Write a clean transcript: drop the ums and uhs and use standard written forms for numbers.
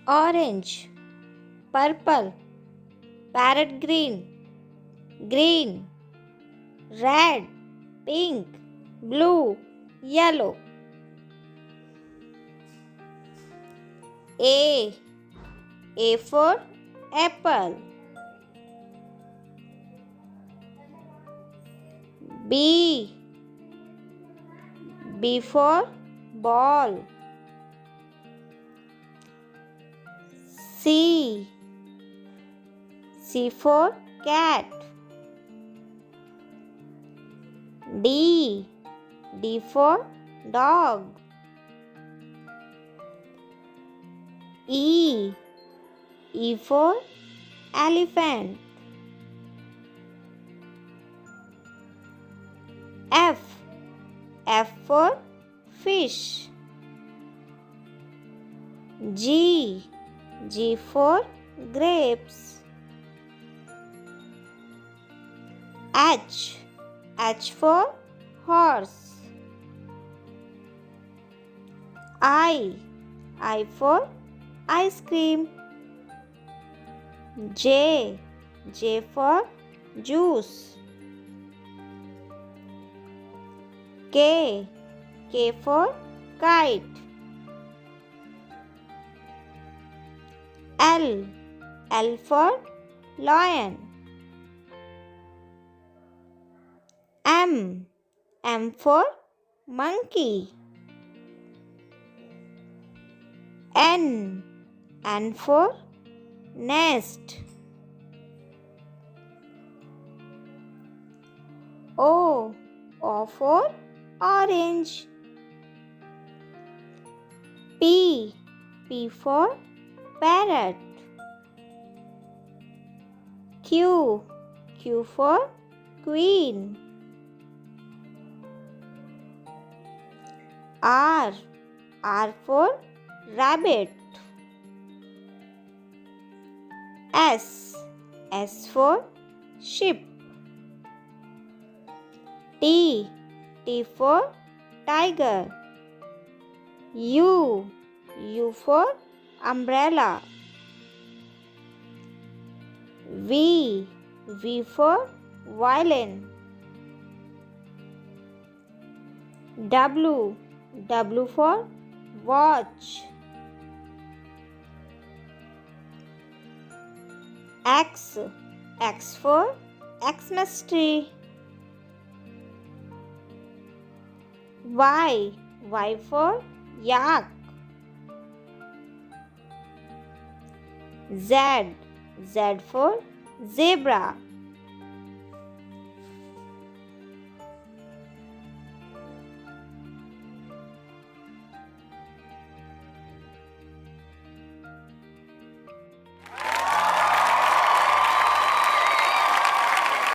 orange, purple, parrot green, green, red, pink, blue, yellow. A for apple. B for ball. C for cat. D for dog. E for elephant. F for fish. G for grapes. H for horse. I for ice cream. J for juice. K for kite. L for lion. M for monkey. N for nest. O for orange. P for parrot. Q for queen. R for rabbit. S for sheep. T for tiger. U for umbrella. V for violin. W for watch. X for Xmas tree. Y for yak. Z for zebra.